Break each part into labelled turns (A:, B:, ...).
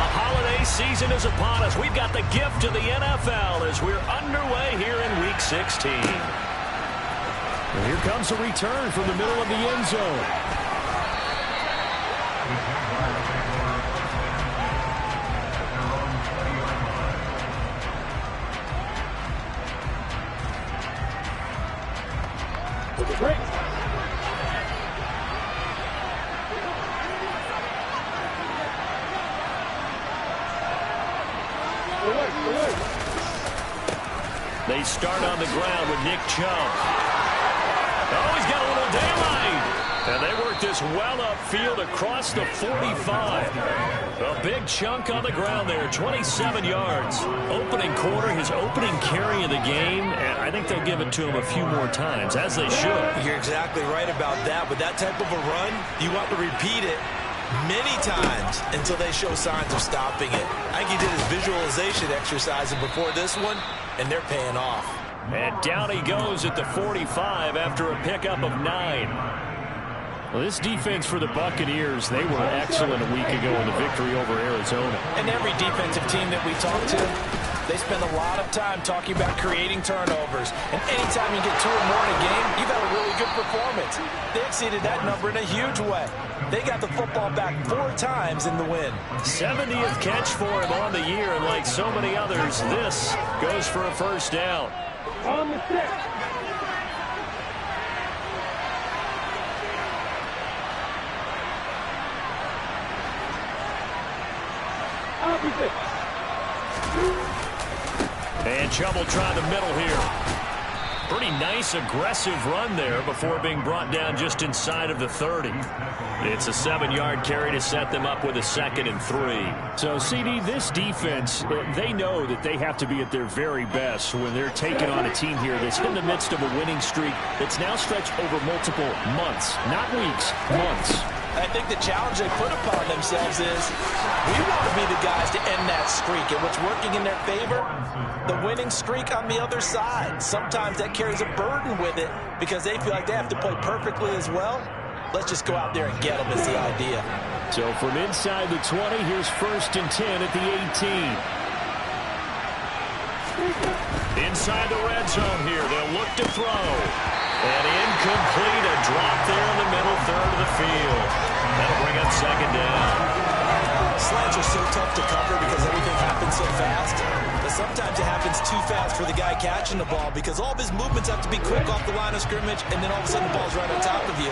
A: The holiday season is upon us. We've got the gift of the NFL as we're underway here in Week 16. And here comes a return from the middle of the end zone. Great. They start on the ground with Nick Chubb. Oh, he's got a little daylight. And they work this well upfield across the 45. A big chunk on the ground there, 27 yards. Opening quarter, his opening carry of the game, and I think they'll give it to him a few more times, as they should.
B: You're exactly right about that. With that type of a run, you want to repeat it many times until they show signs of stopping it. I think he did his visualization exercise before this one, and they're paying off.
A: And down he goes at the 45 after a pickup of 9. Well, this defense for the Buccaneers, they were excellent a week ago in the victory over Arizona.
C: And every defensive team that we talk to, they spend a lot of time talking about creating turnovers. And anytime you get 2 or more in a game, you've had a really good performance. They exceeded that number in a huge way. They got the football back 4 times in the win.
A: 70th catch for him on the year, and like so many others, this goes for a first down.
D: On the 6.
A: And Chubb will try the middle here. Pretty nice, aggressive run there before being brought down just inside of the 30. It's a 7-yard carry to set them up with a 2nd and 3. So, CD, this defense, they know that they have to be at their very best when they're taking on a team here that's in the midst of a winning streak that's now stretched over multiple months, not weeks, months.
C: I think the challenge they put upon themselves is we want to be the guys to end that streak. And what's working in their favor, the winning streak on the other side. Sometimes that carries a burden with it because they feel like they have to play perfectly as well. Let's just go out there and get them is the idea.
A: So from inside the 20, here's 1st and 10 at the 18. Inside the red zone here, they'll look to throw. And incomplete, a drop there in the middle third of the field. That'll bring up 2nd down.
B: Slants are so tough to cover because everything happens so fast. But sometimes it happens too fast for the guy catching the ball because all of his movements have to be quick off the line of scrimmage, and then all of a sudden the ball's right on top of you.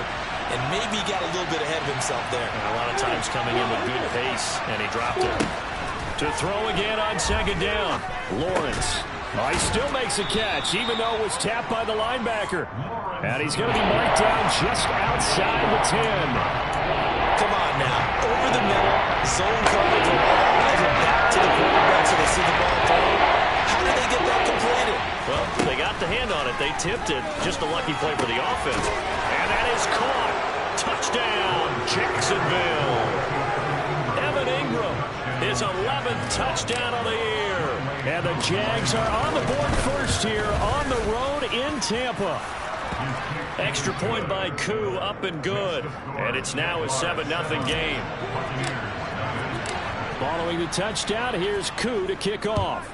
B: And maybe he got a little bit ahead of himself there.
A: And a lot of times coming in with good pace, and he dropped it. To throw again on 2nd down, Lawrence. Oh, he still makes a catch, even though it was tapped by the linebacker. And he's going to be marked down just outside the 10.
B: Come on now. Over the middle, zone coverage, and all the eyes are back to the quarterback so they see the ball thrown. How did they get that completed?
A: Well, they got the hand on it. They tipped it. Just a lucky play for the offense. And that is caught. Touchdown, Jacksonville. Evan Ingram, his 11th touchdown of the year. And the Jags are on the board first here on the road in Tampa. Extra point by Koo, up and good. And it's now a 7-0 game. Following the touchdown, here's Koo to kick off.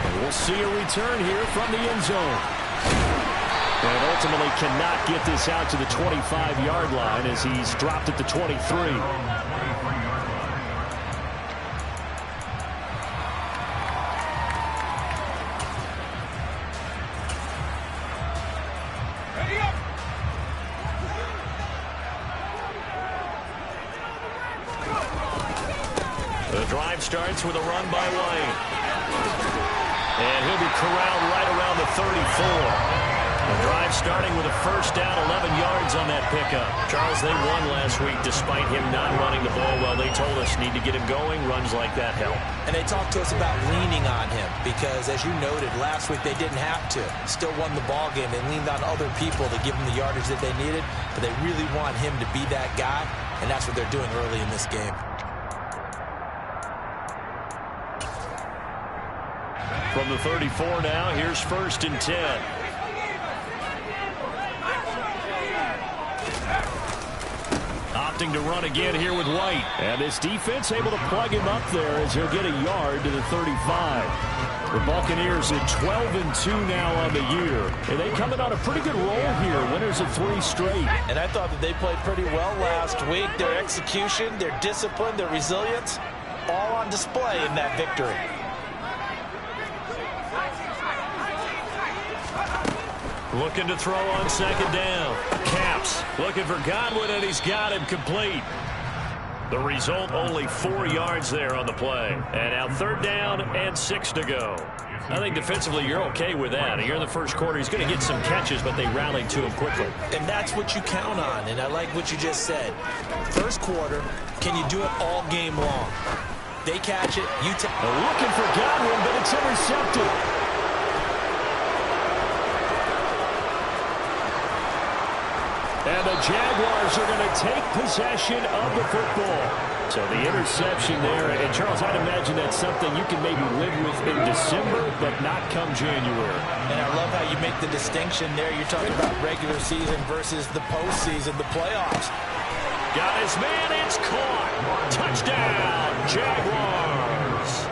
A: And we'll see a return here from the end zone. And ultimately cannot get this out to the 25-yard line as he's dropped at the 23. The drive starts with a run by White. And he'll be corralled right around the 34. The drive starting with a first down, 11 yards on that pickup. Charles, they won last week despite him not running the ball well. They told us need to get him going. Runs like that help.
B: And they talked to us about leaning on him because, as you noted, last week they didn't have to. Still won the ball game. They leaned on other people to give them the yardage that they needed, but they really want him to be that guy, and that's what they're doing early in this game.
A: From the 34 now, here's 1st and 10. Opting to run again here with White. And this defense able to plug him up there as he'll get a yard to the 35. The Buccaneers at 12-2 now on the year. And they coming on a pretty good roll here. Winners of 3 straight.
C: And I thought that they played pretty well last week. Their execution, their discipline, their resilience, all on display in that victory.
A: Looking to throw on second down. Caps looking for Godwin, and he's got him complete. The result, only 4 yards there on the play. And now 3rd down and 6 to go. I think defensively you're okay with that. Here in the first quarter, he's going to get some catches, but they rallied to him quickly.
B: And that's what you count on, and I like what you just said. First quarter, can you do it all game long? They catch it, you take.
A: Looking for Godwin, but it's intercepted. And the Jaguars are going to take possession of the football. So the interception there. And, Charles, I'd imagine that's something you can maybe live with in December, but not come January.
C: And I love how you make the distinction there. You're talking about regular season versus the postseason, the playoffs.
A: Got his man. It's caught. Touchdown, Jaguars.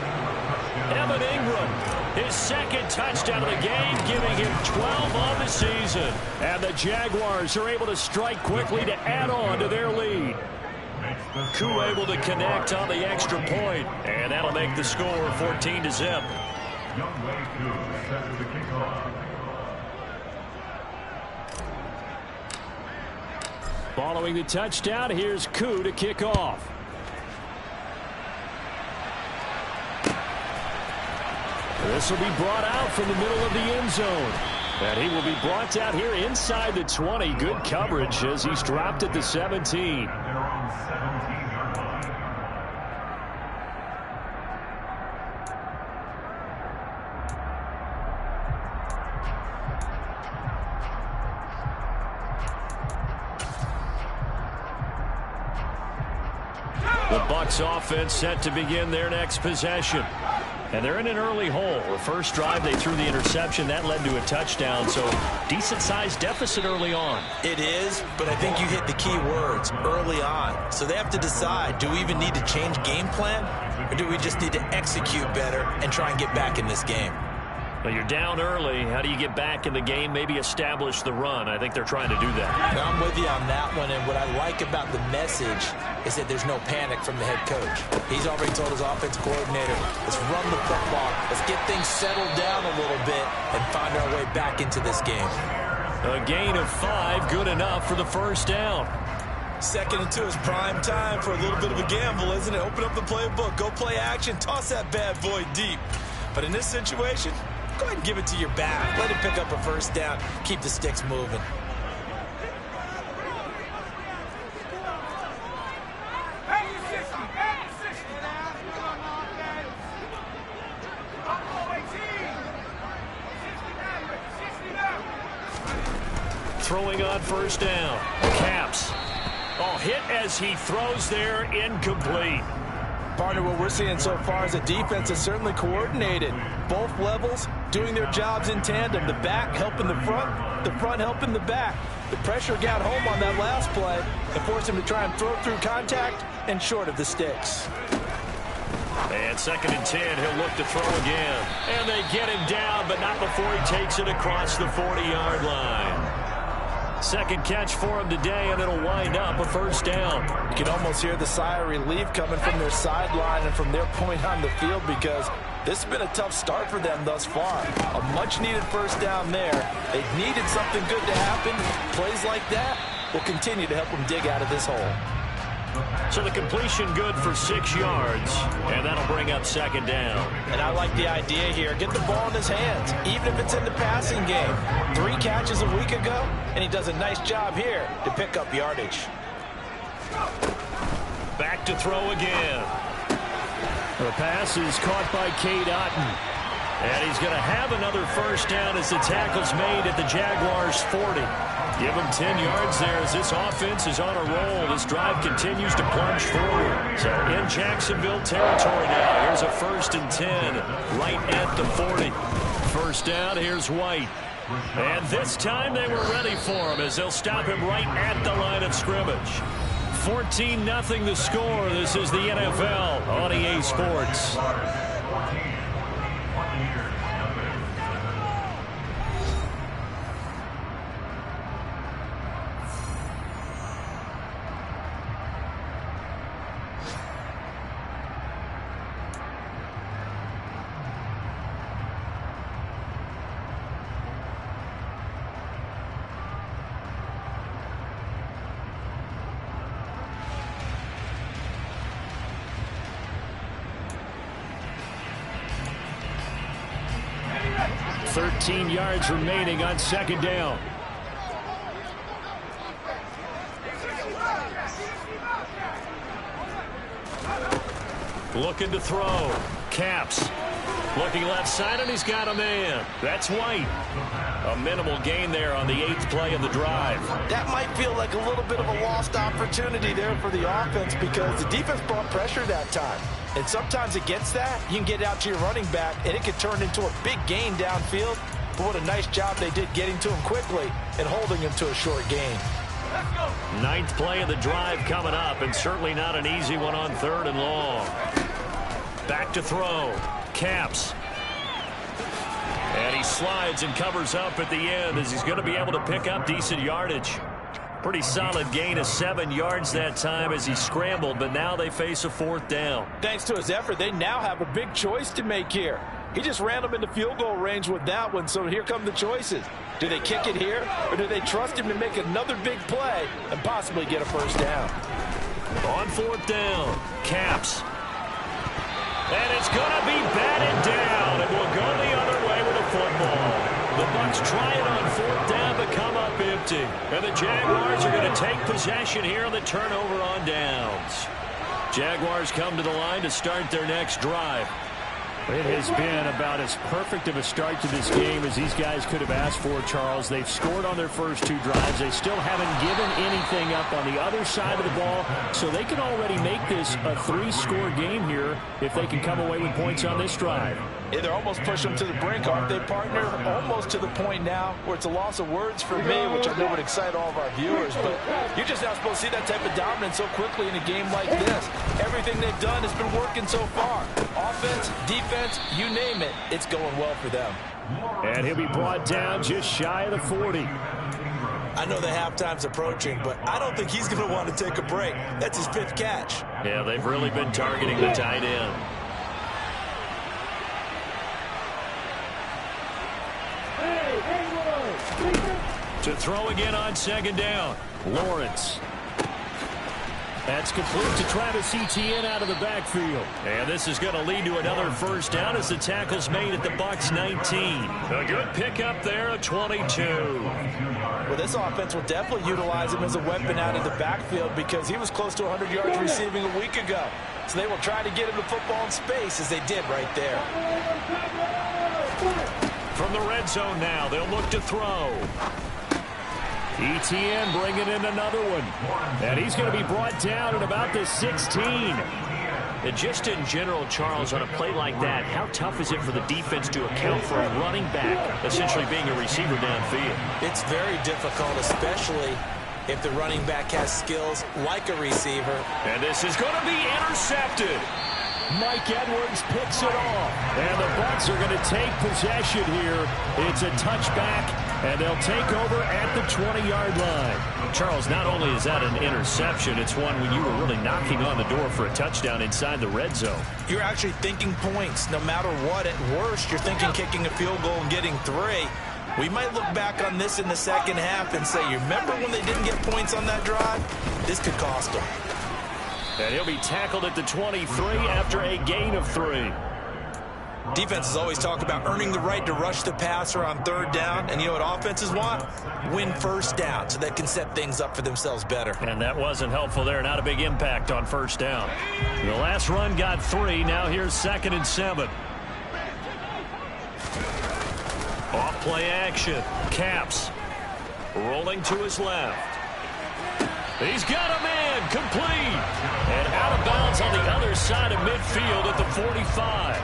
A: Evan Ingram, his 2nd touchdown of the game, giving him 12 on the season. And the Jaguars are able to strike quickly to add on to their lead. Koo able to connect on the extra point, and that'll make the score 14-0. Following the touchdown, here's Koo to kick off. This will be brought out from the middle of the end zone. And he will be brought out here inside the 20. Good coverage as he's dropped at the 17. The Bucs offense set to begin their next possession. And they're in an early hole. The first drive, they threw the interception. That led to a touchdown, so decent-sized deficit early on.
B: It is, but I think you hit the key words, early on. So they have to decide, do we even need to change game plan, or do we just need to execute better and try and get back in this game?
A: Well, you're down early. How do you get back in the game? Maybe establish the run. I think they're trying to do that.
B: Now, I'm with you on that one, and what I like about the message is that there's no panic from the head coach. He's already told his offense coordinator, let's run the football, let's get things settled down a little bit and find our way back into this game.
A: A gain of 5, good enough for the first down.
B: 2nd and 2 is prime time for a little bit of a gamble, isn't it? Open up the playbook, go play action, toss that bad boy deep. But in this situation, go ahead and give it to your back. Let him pick up a first down. Keep the sticks moving.
A: Throwing on first down. Caps. Oh, hit as he throws there, incomplete.
C: Partner, what we're seeing so far is the defense is certainly coordinated. Both levels doing their jobs in tandem. The back helping the front helping the back. The pressure got home on that last play and forced him to try and throw through contact and short of the sticks.
A: And 2nd and 10, he'll look to throw again. And they get him down, but not before he takes it across the 40-yard line. 2nd catch for him today, and it'll wind up a first down.
C: You can almost hear the sigh of relief coming from their sideline and from their point on the field because this has been a tough start for them thus far. A much-needed first down there. They've needed something good to happen. Plays like that will continue to help them dig out of this hole.
A: So the completion good for 6 yards, and that'll bring up 2nd down.
C: And I like the idea here. Get the ball in his hands, even if it's in the passing game. 3 catches a week ago, and he does a nice job here to pick up yardage.
A: Back to throw again. The pass is caught by Cade Otton. And he's going to have another first down as the tackle's made at the Jaguars' 40. Give him 10 yards there as this offense is on a roll. This drive continues to plunge forward. So in Jacksonville territory now. Here's a 1st and 10 right at the 40. First down, here's White. And this time they were ready for him as they'll stop him right at the line of scrimmage. 14-0 the score. This is the NFL on EA Sports. Yards remaining on second down. Looking to throw. Caps. Looking left side, and he's got a man. That's White. A minimal gain there on the 8th play of the drive.
C: That might feel like a little bit of a lost opportunity there for the offense because the defense brought pressure that time. And sometimes against that, you can get out to your running back, and it could turn into a big gain downfield. But what a nice job they did getting to him quickly and holding him to a short gain.
A: 9th play of the drive coming up, and certainly not an easy one on 3rd and long. Back to throw. Caps. And he slides and covers up at the end as he's going to be able to pick up decent yardage. Pretty solid gain of 7 yards that time as he scrambled, but now they face a 4th down.
C: Thanks to his effort, they now have a big choice to make here. He just ran them into field goal range with that one, so here come the choices. Do they kick it here, or do they trust him to make another big play and possibly get a first down?
A: On 4th down, Caps. And it's going to be batted down, and we'll go the other way with the football. The Bucs try it on 4th down, but come up empty. And the Jaguars are going to take possession here on the turnover on downs. Jaguars come to the line to start their next drive.
D: It has been about as perfect of a start to this game as these guys could have asked for, Charles. They've scored on their first 2 drives. They still haven't given anything up on the other side of the ball, so they can already make this a 3-score game here if they can come away with points on this drive.
C: Yeah, they're almost pushing them to the brink, aren't they, partner? Almost to the point now where it's a loss of words for me, which I know would excite all of our viewers, but you're just not supposed to see that type of dominance so quickly in a game like this. Everything they've done has been working so far. Offense, defense, you name it, it's going well for them.
D: And he'll be brought down just shy of the 40.
B: I know the halftime's approaching, but I don't think he's going to want to take a break. That's his 5th catch.
A: Yeah, they've really been targeting the tight end. To throw again on 2nd down. Lawrence. That's complete to Travis Etienne out of the backfield. And this is going to lead to another first down as the tackle's made at the Bucs 19. A good pickup there at 22.
C: Well, this offense will definitely utilize him as a weapon out of the backfield because he was close to 100 yards receiving a week ago. So they will try to get him the football in space as they did right there.
A: From the red zone now, they'll look to throw. Etienne bringing in another one. And he's going to be brought down at about the 16. And just in general, Charles, on a play like that, how tough is it for the defense to account for a running back essentially being a receiver downfield?
B: It's very difficult, especially if the running back has skills like a receiver.
A: And this is going to be intercepted.
D: Mike Edwards picks it off. And the Bucs are going to take possession here. It's a touchback, and they'll take over at the 20-yard line.
A: Charles, not only is that an interception, it's one when you were really knocking on the door for a touchdown inside the red zone.
C: You're actually thinking points. No matter what, at worst, you're thinking kicking a field goal and getting 3. We might look back on this in the second half and say, you remember when they didn't get points on that drive? This could cost them.
A: And he'll be tackled at the 23 after a gain of 3.
B: Defenses always talk about earning the right to rush the passer on 3rd down. And you know what offenses want? Win first down so they can set things up for themselves better.
A: And that wasn't helpful there. Not a big impact on 1st down. The last run got 3. Now here's 2nd and 7. Off play action. Caps. Rolling to his left. He's got a man, complete, and out of bounds on the other side of midfield at the 45.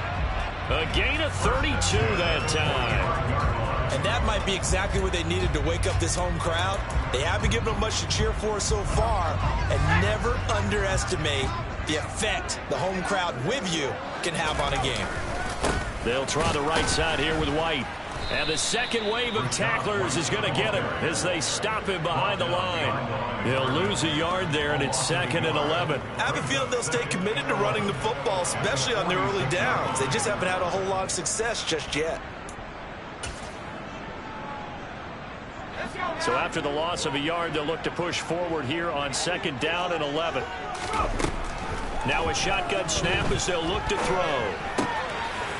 A: A gain of 32 that time.
B: And that might be exactly what they needed to wake up this home crowd. They haven't given them much to cheer for so far, and never underestimate the effect the home crowd with you can have on a game.
A: They'll try the right side here with White. And the second wave of tacklers is going to get him as they stop him behind the line. They'll lose a yard there, and it's 2nd and 11.
B: I have a feeling they'll stay committed to running the football, especially on their early downs. They just haven't had a whole lot of success just yet.
A: So after the loss of a yard, they'll look to push forward here on 2nd down and 11. Now a shotgun snap as they'll look to throw.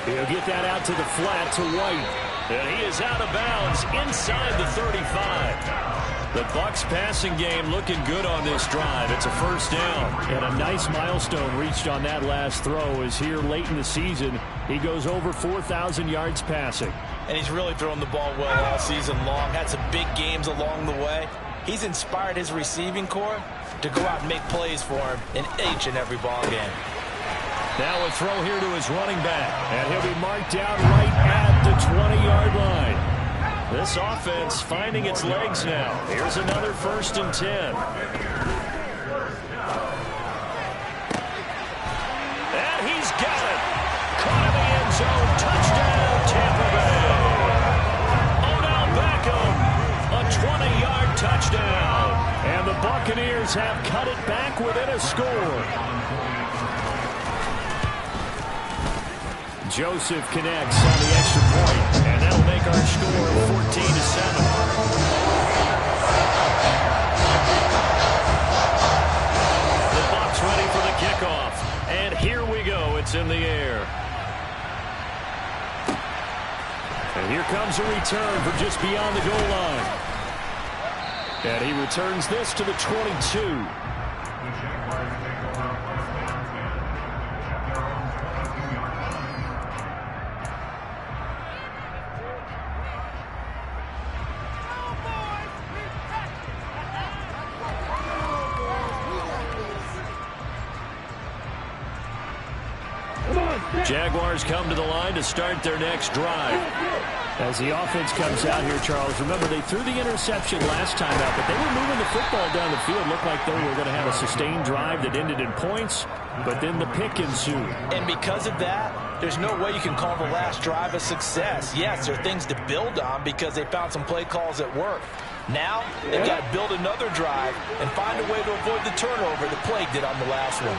D: He'll get that out to the flat to White.
A: And he is out of bounds inside the 35. The Bucs passing game looking good on this drive. It's a first down.
D: And a nice milestone reached on that last throw is here late in the season. He goes over 4,000 yards passing.
C: And he's really thrown the ball well all season long. Had some big games along the way. He's inspired his receiving corps to go out and make plays for him in each and every ball game.
A: Now a throw here to his running back. And he'll be marked down right at the 20-yard line. This offense finding its legs now. Here's another 1st and 10. And he's got it. Caught in the end zone. Touchdown, Tampa Bay. Odell Beckham, a 20-yard touchdown.
D: And the Buccaneers have cut it back within a score. Joseph connects on the extra point,
A: and that'll make our score 14-7. The Bucs ready for the kickoff, and here we go. It's in the air.
D: And here comes a return from just beyond the goal line. And he returns this to the 22.
A: Jaguars come to the line to start their next drive.
D: As the offense comes out here, Charles, remember they threw the interception last time out, but they were moving the football down the field. Looked like they were going to have a sustained drive that ended in points, but then the pick ensued.
C: And because of that, there's no way you can call the last drive a success. Yes, there are things to build on because they found some play calls that work. Now, they've got to build another drive and find a way to avoid the turnover the play did on the last one.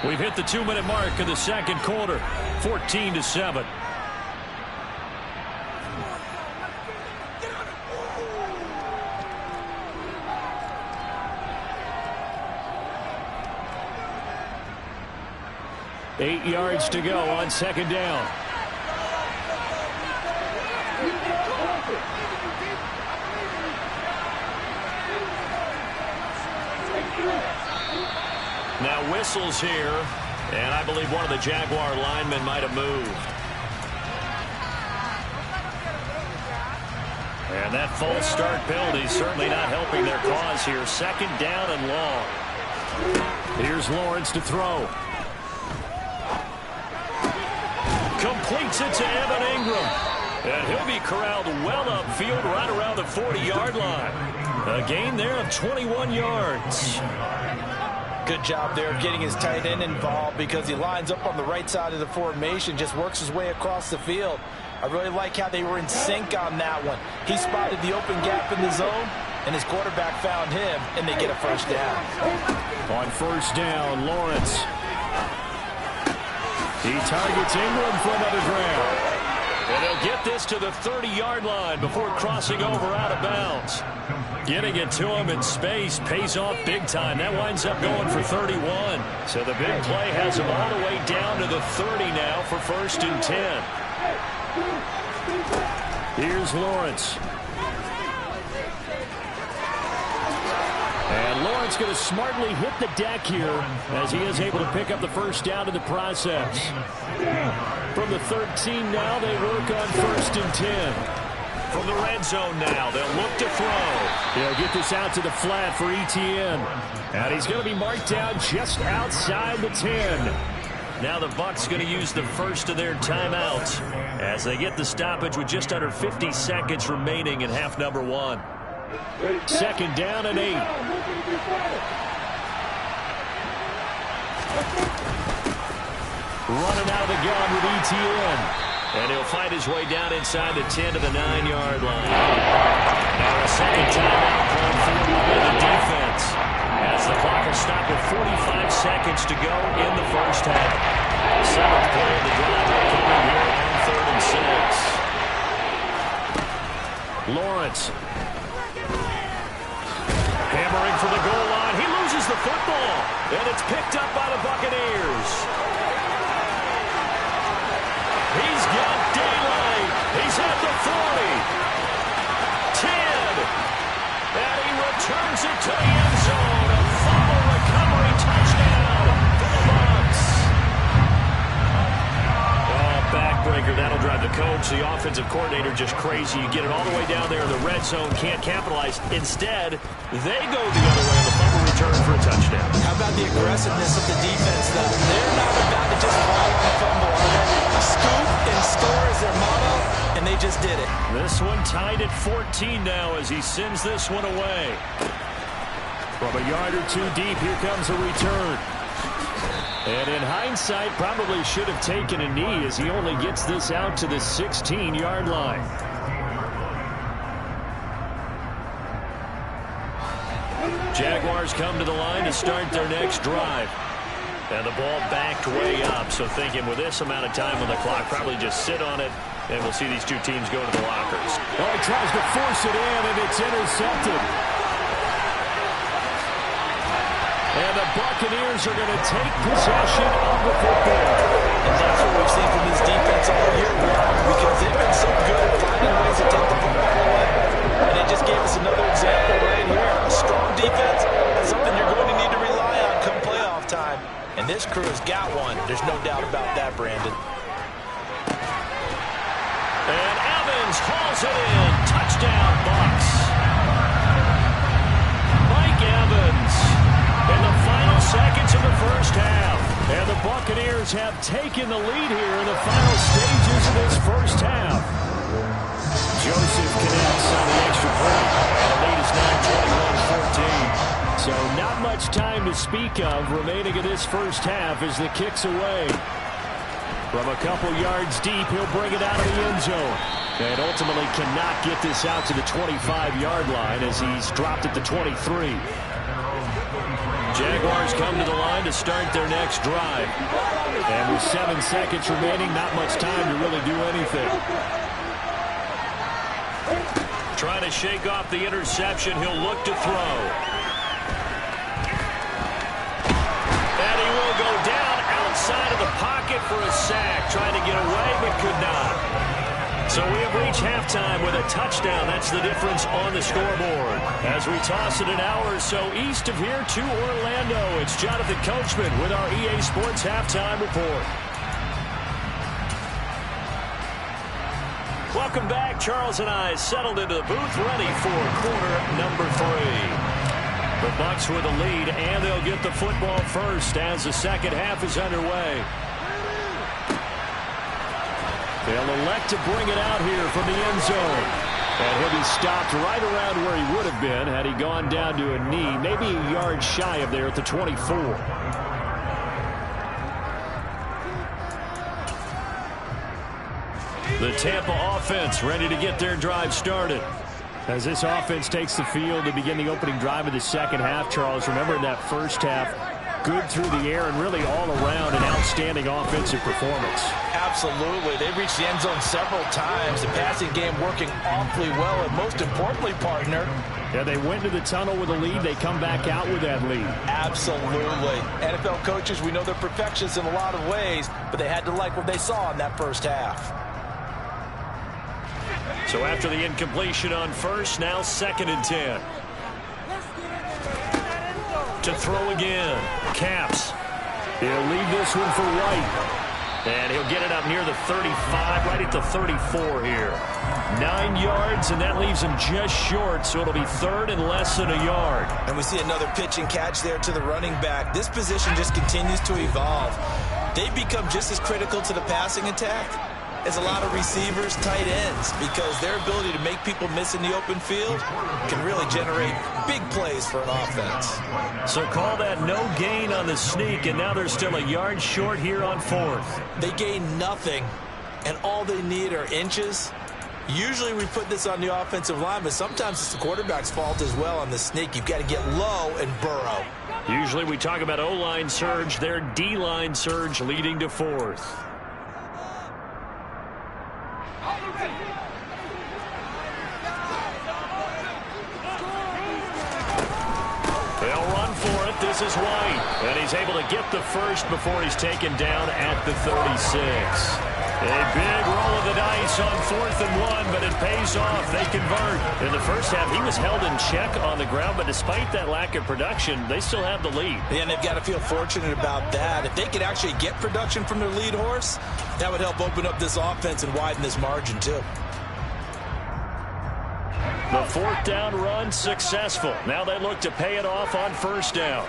A: We've hit the 2-minute mark of the second quarter, 14-7.
D: Eight yards to go on 2nd down.
A: Now whistles here, and I believe one of the Jaguar linemen might have moved. And that false start penalty certainly not helping their cause here. 2nd down and long.
D: Here's Lawrence to throw.
A: Completes it to Evan Ingram. And he'll be corralled well upfield right around the 40-yard line. A gain there of 21 yards.
C: Good job there getting his tight end involved because he lines up on the right side of the formation, just works his way across the field. I really like how they were in sync on that one. He spotted the open gap in the zone, and his quarterback found him, and they get a first down.
D: On 1st down, Lawrence. He targets Ingram for another grab.
A: And they'll get this to the 30-yard line before crossing over out of bounds. Getting it to him in space pays off big time. That winds up going for 31. So the big play has him all the way down to the 30 now for 1st and 10.
D: Here's Lawrence. And Lawrence going to smartly hit the deck here as he is able to pick up the first down in the process. From the 13 now, they work on 1st and 10.
A: From the red zone now, they'll look to throw.
D: They'll get this out to the flat for Etienne. And he's going to be marked down just outside the 10.
A: Now the Bucs going to use the first of their timeouts as they get the stoppage with just under 50 seconds remaining in half number 1.
D: Second down and 8. Running out of the gun with ETN.
A: And he'll fight his way down inside the 10 to the 9-yard line. Now a second timeout called for by the defense, as the clock will stop with 45 seconds to go in the first half. Seventh play of the drive coming here on 3rd and 6.
D: Lawrence.
A: Hammering for the goal line. He loses the football, and it's picked up by the Buccaneers. He's got daylight. He's at the 40. 10. And he returns it to the end zone. A fumble recovery touchdown for the Bucs. Oh, backbreaker. That'll drive the coach, the offensive coordinator, just crazy. You get it all the way down there in the red zone, can't capitalize. Instead, they go the other way on the fumble return for a touchdown.
B: How about the aggressiveness of the defense, though? They're not about to just fall on the fumble, are they? Scoop and score is their motto, and they just did it.
A: This one tied at 14 now as he sends this one away.
D: From a yard or two deep, here comes a return. And in hindsight, probably should have taken a knee as he only gets this out to the 16-yard line.
A: Jaguars come to the line to start their next drive. And the ball backed way up, so thinking with this amount of time on the clock, probably just sit on it, and we'll see these two teams go to the lockers.
D: Oh, he tries to force it in, and it's intercepted. And the Buccaneers are going to take possession of the football.
B: And that's what we've seen from this defense all year long, because they've been so good at finding ways to take the football away. And they just gave us another example right here. A strong defense, that's something you're going to need to rely on come playoff time. And this crew has got one. There's no doubt about that, Brandon.
A: And Evans hauls it in. Touchdown, Bucs. Mike Evans in the final seconds of the first half.
D: And the Buccaneers have taken the lead here in the final stages of this first half. Joseph connects on the extra point. And the lead is now 21-14. So not much time to speak of remaining in this first half as the kick's away. From a couple yards deep, he'll bring it out of the end zone. And ultimately cannot get this out to the 25-yard line as he's dropped at the 23.
A: Jaguars come to the line to start their next drive.
D: And with 7 seconds remaining, not much time to really do anything.
A: Trying to shake off the interception, he'll look to throw. And he will go down outside of the pocket for a sack. Trying to get away, but could not. So we have reached halftime with a touchdown. That's the difference on the scoreboard. As we toss it an hour or so east of here to Orlando, it's Jonathan Coachman with our EA Sports Halftime Report. Welcome back. Charles and I settled into the booth, ready for quarter number 3. The Bucs with a lead, and they'll get the football first as the second half is underway.
D: They'll elect to bring it out here from the end zone. And he'll be stopped right around where he would have been had he gone down to a knee, maybe a yard shy of there at the 24.
A: The Tampa offense ready to get their drive started.
D: As this offense takes the field to begin the opening drive of the second half, Charles, remember in that first half, good through the air and really all around an outstanding offensive performance.
B: Absolutely. They reached the end zone several times. The passing game working awfully well, and most importantly, partner,
D: yeah, they went to the tunnel with a lead. They come back out with that lead.
B: Absolutely. NFL coaches, we know they're perfectionists in a lot of ways, but they had to like what they saw in that first half.
A: So after the incompletion on first, now 2nd and 10. To throw again. Caps.
D: He'll leave this one for White.
A: And he'll get it up near the 35, right at the 34 here. 9 yards, and that leaves him just short, so it'll be 3rd and less than a yard.
B: And we see another pitch and catch there to the running back. This position just continues to evolve. They become just as critical to the passing attack is a lot of receivers, tight ends, because their ability to make people miss in the open field can really generate big plays for an offense.
A: So call that no gain on the sneak, and now they're still a yard short here on 4th.
B: They gain nothing, and all they need are inches. Usually we put this on the offensive line, but sometimes it's the quarterback's fault as well on the sneak. You've got to get low and burrow.
A: Usually we talk about O-line surge, their D-line surge leading to 4th. They'll run for it. This is White, and he's able to get the first before he's taken down at the 36. A big roll of the dice on 4th and 1, but it pays off. They convert. In the first half, he was held in check on the ground, but despite that lack of production, they still have the lead.
B: And they've got to feel fortunate about that. If they could actually get production from their lead horse, that would help open up this offense and widen this margin too.
A: The 4th down run successful. Now they look to pay it off on 1st down.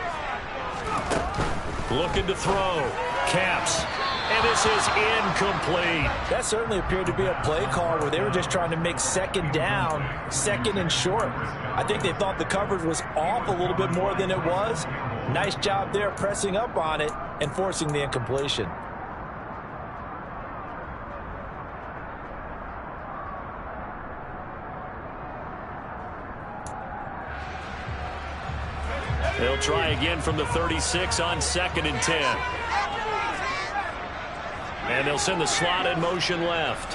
A: Looking to throw. Caps. And this is incomplete.
C: That certainly appeared to be a play call where they were just trying to make 2nd down, 2nd and short. I think they thought the coverage was off a little bit more than it was. Nice job there pressing up on it and forcing the incompletion.
A: They'll try again from the 36 on 2nd and 10. And they'll send the slot in motion left.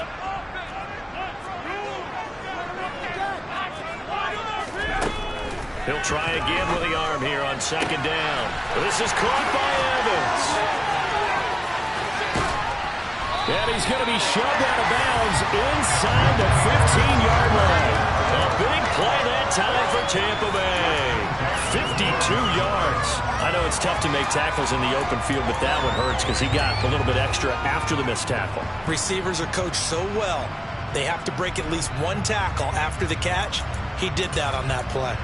A: He'll try again with the arm here on 2nd down. This is caught by Evans.
D: And he's going to be shoved out of bounds inside the 15-yard line.
A: A big play that time for Tampa Bay. 52 yards. I know it's tough to make tackles in the open field, but that one hurts because he got a little bit extra after the missed tackle.
B: Receivers are coached so well, they have to break at least one tackle after the catch. He did that on that play.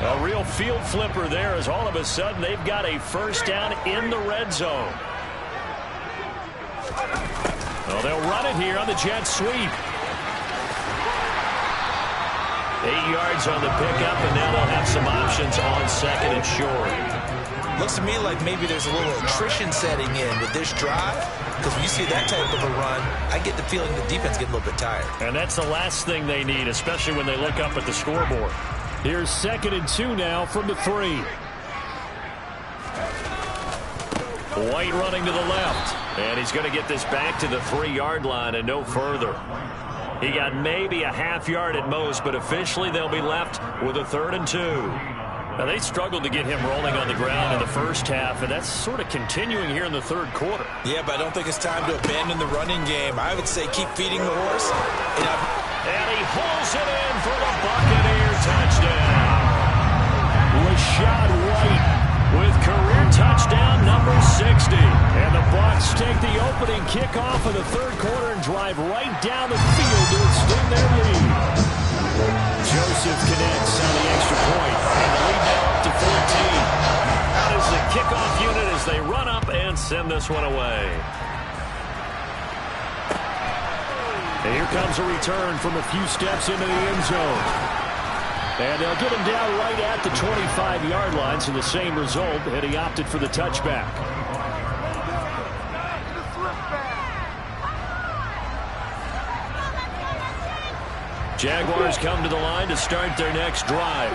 A: A real field flipper there as all of a sudden they've got a 1st down in the red zone. Well, they'll run it here on the jet sweep. 8 yards on the pickup, and now they'll have some options on 2nd and short.
B: Looks to me like maybe there's a little attrition setting in with this drive, because when you see that type of a run, I get the feeling the defense gets a little bit tired.
A: And that's the last thing they need, especially when they look up at the scoreboard.
D: Here's 2nd and 2 now from the 3.
A: White running to the left, and he's going to get this back to the 3-yard line and no further. He got maybe a half yard at most, but officially they'll be left with a 3rd and 2. Now, they struggled to get him rolling on the ground in the first half, and that's sort of continuing here in the 3rd quarter.
B: Yeah, but I don't think it's time to abandon the running game. I would say keep feeding the horse.
A: And he hauls it in for the Buccaneer touchdown.
D: Rashad White
A: with career touchdown number 60.
D: And the Bucs take the opening kickoff of the 3rd quarter and drive right down the field to extend their lead. Joseph connects on the extra point, and the lead now up to 14.
A: That is the kickoff unit as they run up and send this one away.
D: And here comes a return from a few steps into the end zone. And they'll get him down right at the 25-yard line, so the same result, and he opted for the touchback.
A: Jaguars come to the line to start their next drive.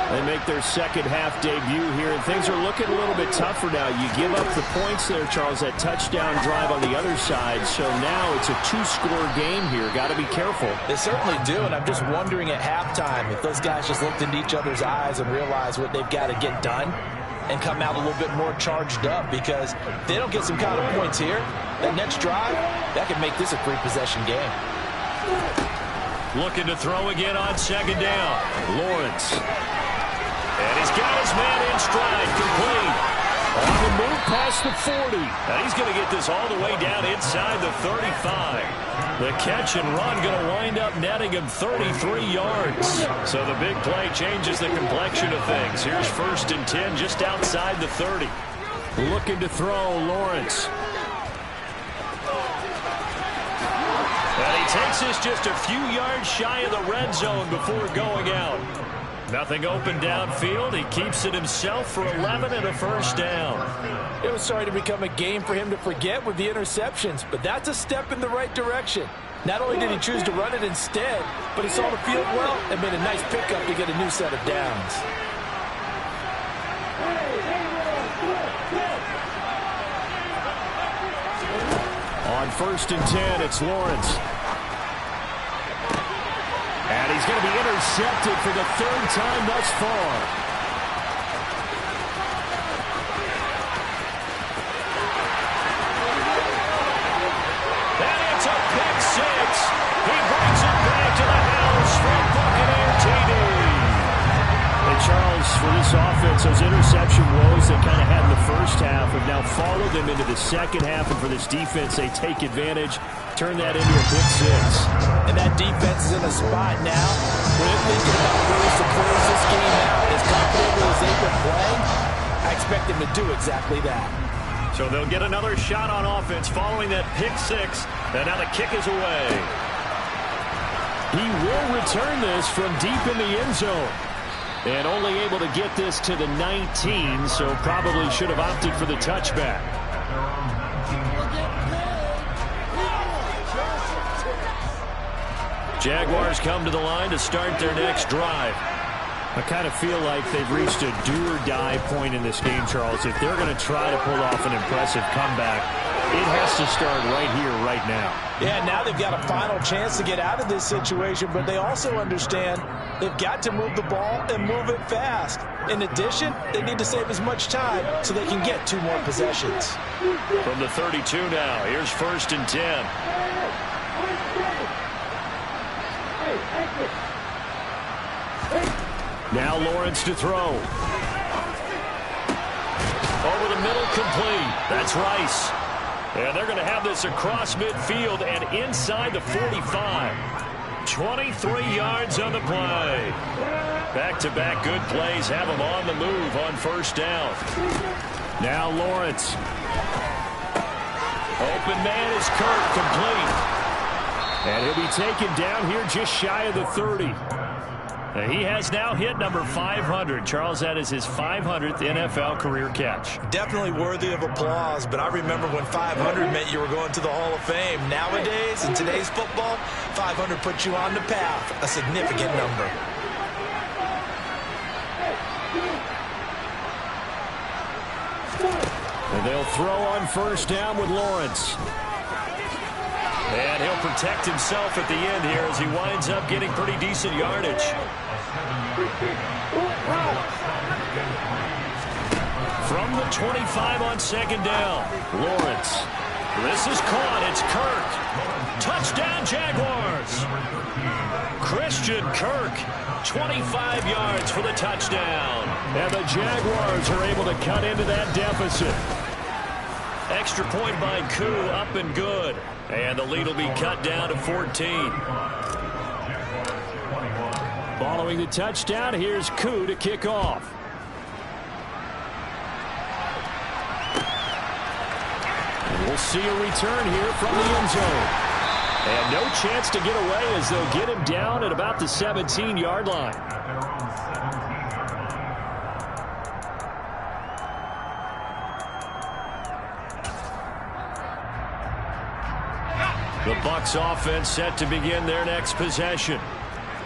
D: They make their 2nd half debut here, and things are looking a little bit tougher now. You give up the points there, Charles, that touchdown drive on the other side, so now it's a 2-score game here. Got to be careful.
C: They certainly do, and I'm just wondering at halftime if those guys just looked into each other's eyes and realized what they've got to get done and come out a little bit more charged up, because if they don't get some kind of points here, that next drive, that could make this a 3-possession game.
A: Looking to throw again on 2nd down. Lawrence. And he's got his man in stride, complete.
D: On the move past the 40.
A: And he's going to get this all the way down inside the 35. The catch and run going to wind up netting him 33 yards. So the big play changes the complexion of things. Here's 1st and 10 just outside the 30.
D: Looking to throw, Lawrence.
A: takes us just a few yards shy of the red zone before going out. Nothing open downfield. He keeps it himself for 11 and a first down.
C: It was starting to become a game for him to forget with the interceptions, but that's a step in the right direction. Not only did he choose to run it instead, but he saw the field well and made a nice pickup to get a new set of downs.
D: On 1st and 10, it's Lawrence. And he's going to be intercepted for the 3rd time thus far.
A: And it's a pick six. He brings it back to the house from Buccaneer TD.
D: Hey, Charles, for this offense, those interception woes that kind of had in the first half have now followed them into the second half. And for this defense, they take advantage, turn that into a pick six.
C: And that defense is in a spot now where they're thinking about ways to close this game out. As confidently as they've been playing, I expect them to do exactly that.
A: So they'll get another shot on offense following that pick six. And now the kick is away.
D: He will return this from deep in the end zone. And only able to get this to the 19, so probably should have opted for the touchback.
A: Jaguars come to the line to start their next drive.
D: I kind of feel like they've reached a do-or-die point in this game, Charles. If they're going to try to pull off an impressive comeback, it has to start right here, right now.
C: Yeah, now they've got a final chance to get out of this situation, but they also understand they've got to move the ball and move it fast. In addition, they need to save as much time so they can get 2 more possessions.
A: From the 32 now, here's 1st and 10.
D: Now Lawrence to throw.
A: Over the middle, complete. That's Rice. And they're going to have this across midfield and inside the 45. 23 yards on the play. Back-to-back good plays have them on the move on 1st down.
D: Now Lawrence.
A: Open man is Kirk, complete.
D: And he'll be taken down here just shy of the 30.
A: He has now hit number 500. Charles, that is his 500th NFL career catch.
B: Definitely worthy of applause, but I remember when 500 meant you were going to the Hall of Fame. Nowadays, in today's football, 500 puts you on the path, a significant number.
D: And they'll throw on 1st down with Lawrence.
A: And he'll protect himself at the end here as he winds up getting pretty decent yardage. From the 25 on 2nd down, Lawrence. This is caught. It's Kirk. Touchdown, Jaguars. Christian Kirk, 25 yards for the touchdown.
D: And the Jaguars are able to cut into that deficit.
A: Extra point by Koo, up and good. And the lead will be cut down to 14.
D: Following the touchdown, here's Koo to kick off. And we'll see a return here from the end zone. And no chance to get away as they'll get him down at about the 17-yard line.
A: The Bucs offense set to begin their next possession.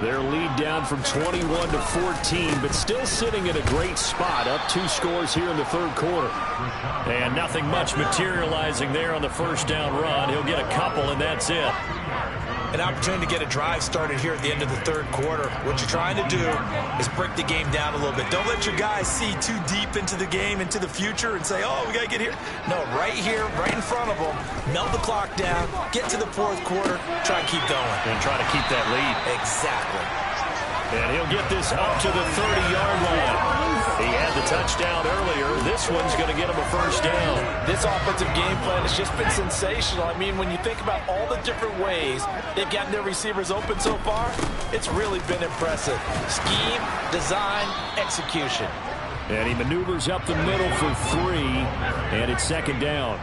D: Their lead down from 21 to 14, but still sitting in a great spot, up 2 scores here in the 3rd quarter.
A: And nothing much materializing there on the 1st down run. He'll get a couple, and that's it.
B: An opportunity to get a drive started here at the end of the 3rd quarter. What you're trying to do is break the game down a little bit. Don't let your guys see too deep into the game, into the future, and say, oh, we got to get here. No, right here, right in front of them, melt the clock down, get to the 4th quarter, try and keep going.
A: And try to keep that lead.
B: Exactly.
A: And he'll get this up to the 30-yard line. He had the touchdown earlier. This one's going to get him a 1st down.
C: This offensive game plan has just been sensational. I mean, when you think about all the different ways they've gotten their receivers open so far, it's really been impressive. Scheme, design, execution.
D: And he maneuvers up the middle for 3, and it's 2nd down.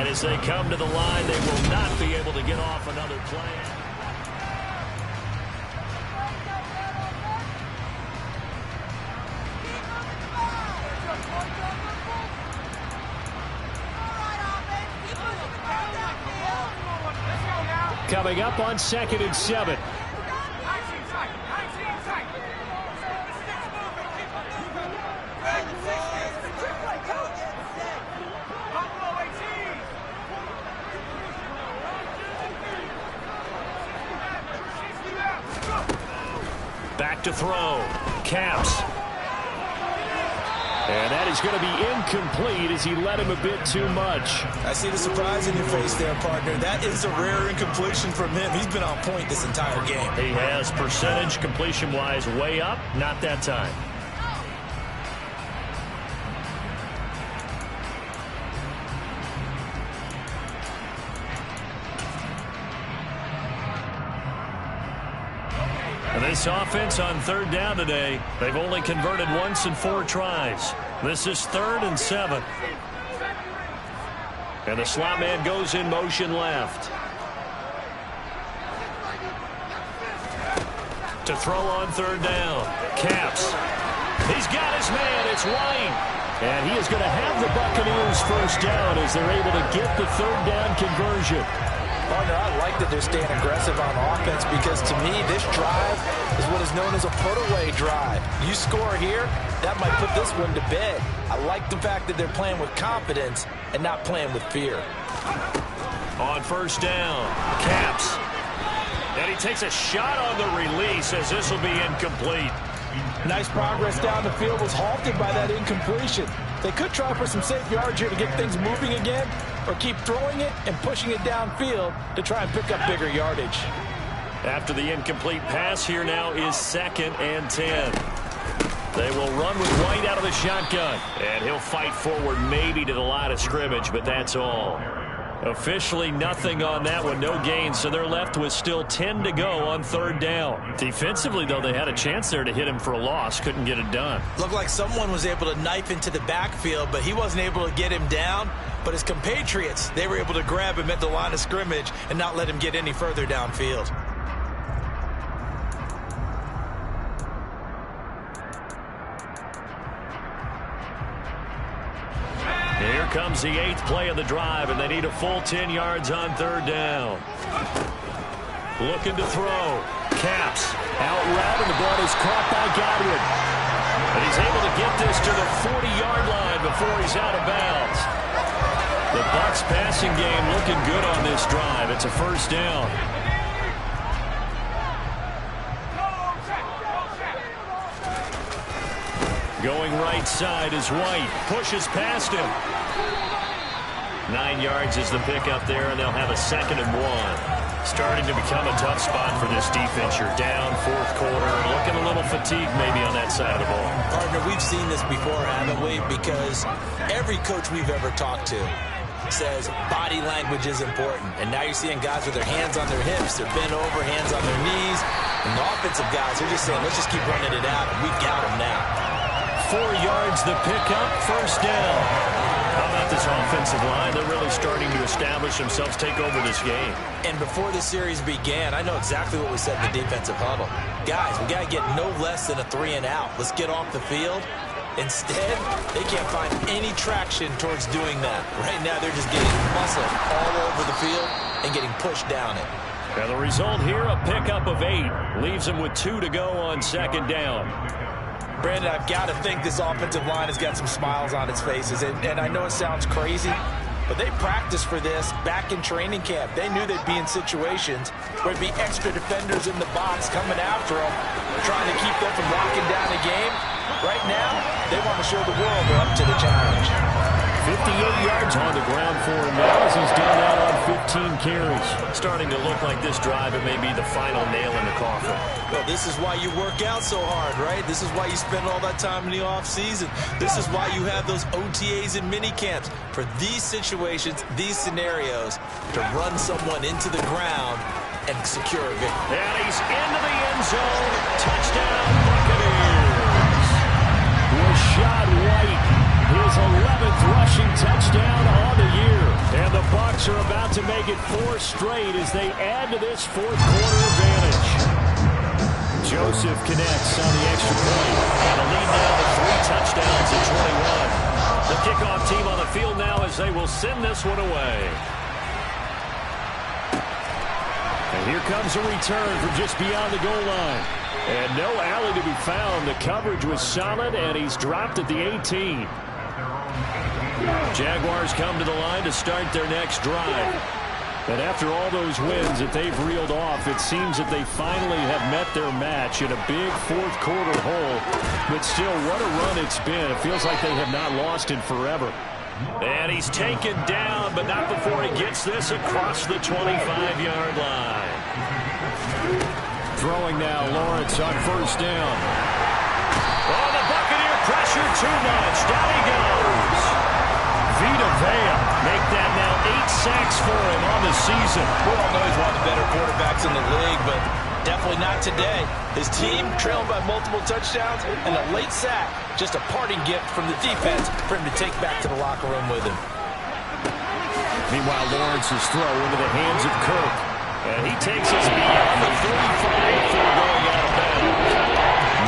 A: And as they come to the line, they will not be able to get off another play.
D: Coming up on 2nd and 7.
A: Back to throw. Caps.
D: And that is going to be incomplete as he led him a bit too much.
B: I see the surprise in your face there, partner. That is a rare incompletion from him. He's been on point this entire game.
A: He has percentage completion-wise way up. Not that time. This offense on 3rd down today, they've only converted once in 4 tries. This is 3rd and 7. And the slot man goes in motion left. To throw on 3rd down. Caps. He's got his man. It's White.
D: And he is going to have the Buccaneers first down as they're able to get the 3rd down conversion.
C: Partner, I like that they're staying aggressive on offense because to me, this drive is what is known as a put-away drive. You score here, that might put this one to bed. I like the fact that they're playing with confidence and not playing with fear.
A: On 1st down, Caps. And he takes a shot on the release as this will be incomplete.
C: Nice progress down the field was halted by that incompletion. They could try for some safe yards here to get things moving again, or keep throwing it and pushing it downfield to try and pick up bigger yardage.
A: After the incomplete pass, here now is 2nd and 10. They will run with White out of the shotgun. And he'll fight forward maybe to the line of scrimmage, but that's all. Officially nothing on that one, no gain, so they're left with still 10 to go on 3rd down. Defensively, though, they had a chance there to hit him for a loss, couldn't get it done.
B: Looked like someone was able to knife into the backfield, but he wasn't able to get him down. But his compatriots, they were able to grab him at the line of scrimmage and not let him get any further downfield.
A: Here comes the 8th play of the drive, and they need a full 10 yards on 3rd down. Looking to throw. Caps.
D: Out route, and the ball is caught by Godwin.
A: And he's able to get this to the 40-yard line before he's out of bounds. The Bucs passing game looking good on this drive. It's a 1st down. Going right side is White. Pushes past him. 9 yards is the pickup there, and they'll have a 2nd and 1. Starting to become a tough spot for this defense. You're down 4th quarter. Looking a little fatigued maybe on that side of the ball.
B: Partner, we've seen this before, haven't we? Because every coach we've ever talked to says body language is important. And now you're seeing guys with their hands on their hips. They're bent over, hands on their knees. And the offensive guys, they're just saying, let's just keep running it out. And we've got them now.
A: 4 yards the pickup, 1st down. How about this offensive line? They're really starting to establish themselves, take over this game.
B: And before the series began, I know exactly what we said in the defensive huddle. Guys, we got to get no less than a 3 and out. Let's get off the field. Instead, they can't find any traction towards doing that. Right now, they're just getting muscled all over the field and getting pushed down it.
A: And the result here, a pickup of 8. Leaves them with 2 to go on 2nd down.
C: Brandon, I've got to think this offensive line has got some smiles on its faces. And I know it sounds crazy, but they practiced for this back in training camp. They knew they'd be in situations where there'd be extra defenders in the box coming after them, trying to keep them from locking down the game. Right now, they want to show the world they're up to the challenge.
D: 58 yards on the ground for him now as he's done that on 15 carries.
A: Starting to look like this drive, it may be the final nail in the coffin.
B: Well, this is why you work out so hard, right? This is why you spend all that time in the offseason. This is why you have those OTAs and mini camps. For these situations, these scenarios, to run someone into the ground and secure a victory.
A: And he's into the end zone. Touchdown, Buccaneers.
D: Rashad White his 11th rushing touchdown on the year. And the Bucs are about to make it 4 straight as they add to this fourth-quarter advantage. Joseph connects on the extra point.
A: And a lead now to 3 touchdowns at 21. The kickoff team on the field now as they will send this one away.
D: And here comes a return from just beyond the goal line. And no alley to be found. The coverage was solid, and he's dropped at the 18.
A: Jaguars come to the line to start their next drive.
D: And after all those wins that they've reeled off, it seems that they finally have met their match in a big fourth-quarter hole. But still, what a run it's been. It feels like they have not lost in forever.
A: And he's taken down, but not before he gets this across the 25-yard line.
D: Throwing now, Lawrence on first down.
A: Oh, the Buccaneer pressure too much. Down he goes. Vita Vea make that now 8 sacks for him on the season.
C: We all know he's one of the better quarterbacks in the league, but definitely not today. His team trailing by multiple touchdowns and a late sack. Just a parting gift from the defense for him to take back to the locker room with him.
D: Meanwhile, Lawrence's throw into the hands of Kirk.
A: And he takes us beyond the 35 before going out of bounds.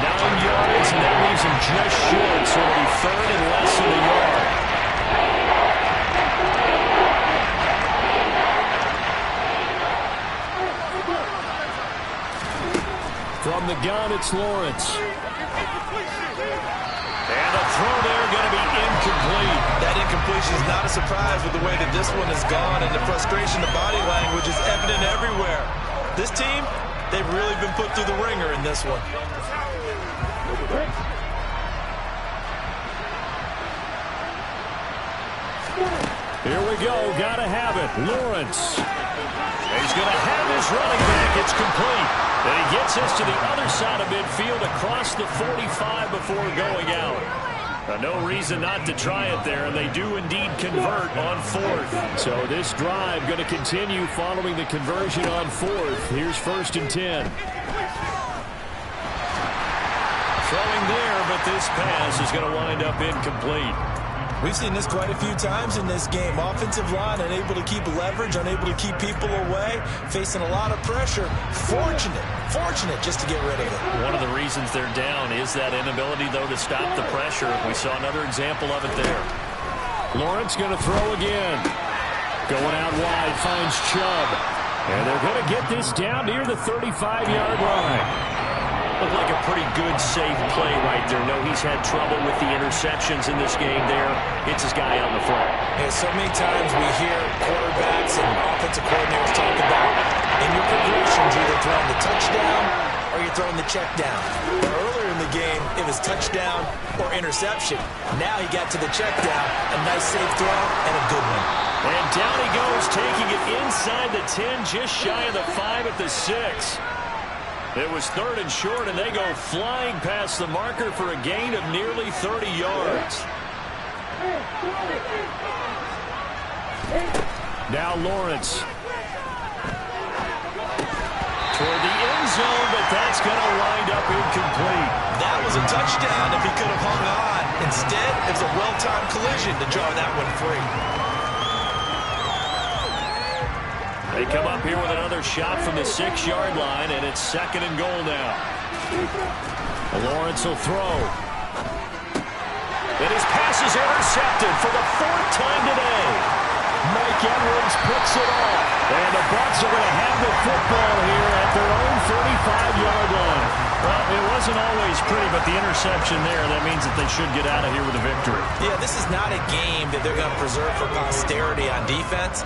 A: 9 yards, and that leaves him just short, so it'll be third and less than a yard.
D: From the gun, it's Lawrence.
A: And the throw there going to be incomplete.
C: That incompletion is not a surprise with the way that this one has gone, and the frustration, the body language is evident everywhere. This team, they've really been put through the ringer in this one.
D: Here we go. Gotta have it. Lawrence.
A: He's going to have his running back. It's complete. And he gets us to the other side of midfield across the 45 before going out. No reason not to try it there, and they do indeed convert on 4th.
D: So this drive going to continue following the conversion on 4th. Here's 1st and 10.
A: Throwing there, but this pass is going to wind up incomplete.
B: We've seen this quite a few times in this game. Offensive line unable to keep leverage, unable to keep people away, facing a lot of pressure. Fortunate just to get rid of it.
A: One of the reasons they're down is that inability, though, to stop the pressure. We saw another example of it there.
D: Lawrence going to throw again. Going out wide, finds Chubb. And they're going to get this down near the 35-yard line.
A: Looked like a pretty good, safe play right there. No, he's had trouble with the interceptions in this game there. It's his guy on the flat.
B: And so many times we hear quarterbacks and offensive coordinators talk about in your progressions, you're either throwing the touchdown or you're throwing the check down. But earlier in the game, it was touchdown or interception. Now he got to the check down, a nice safe throw, and a good one.
A: And down he goes, taking it inside the 10, just shy of the 5 at the 6. It was 3rd and short, and they go flying past the marker for a gain of nearly 30 yards.
D: Now Lawrence.
A: Toward the end zone, but that's going to wind up incomplete.
C: That was a touchdown if he could have hung on. Instead, it was a well-timed collision to jar that one free.
A: They come up here with another shot from the 6-yard line, and it's 2nd and goal now.
D: Lawrence will throw.
A: And his pass is intercepted for the 4th time today.
D: Mike Edwards picks it off. And the Bucs are going to have the football here at their own 35-yard line.
A: Well, it wasn't always pretty, but the interception there, that means that they should get out of here with a victory.
B: Yeah, this is not a game that they're going to preserve for posterity on defense.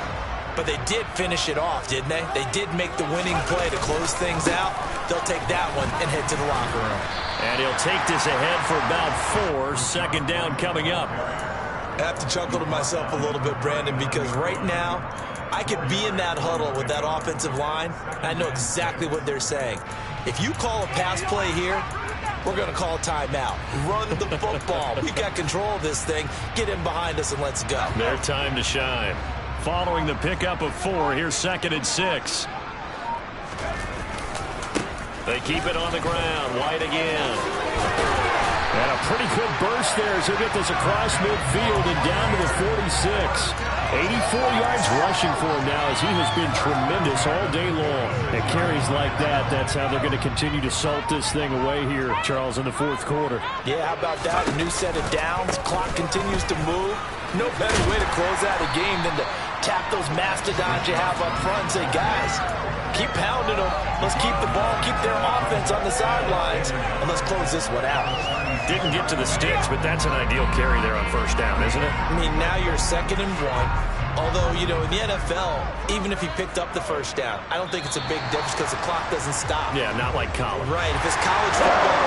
B: But they did finish it off, didn't they? They did make the winning play to close things out. They'll take that one and head to the locker room.
A: And he'll take this ahead for about 4. 2nd down coming up.
B: I have to chuckle to myself a little bit, Brandon, because right now I could be in that huddle with that offensive line. I know exactly what they're saying. If you call a pass play here, we're going to call a timeout. Run the football. We've got control of this thing. Get in behind us and let's go.
A: Their time to shine. Following the pickup of 4, here's 2nd and 6. They keep it on the ground. White again.
D: And a pretty good burst there as he'll get this across midfield and down to the 46. 84 yards rushing for him now as he has been tremendous all day long. At carries like that, that's how they're going to continue to salt this thing away here, Charles, in the fourth quarter.
C: Yeah, how about that? A new set of downs. Clock continues to move. No better way to close out a game than to tap those mastodons you have up front and say, guys, keep pounding them. Let's keep the ball, keep their offense on the sidelines, and let's close this one out.
A: Didn't get to the sticks, but that's an ideal carry there on first down, isn't it?
B: I mean, now you're 2nd and 1. Although, you know, in the NFL, even if he picked up the first down, I don't think it's a big difference because the clock doesn't stop.
A: Yeah, not like college.
B: Right. If it's college football,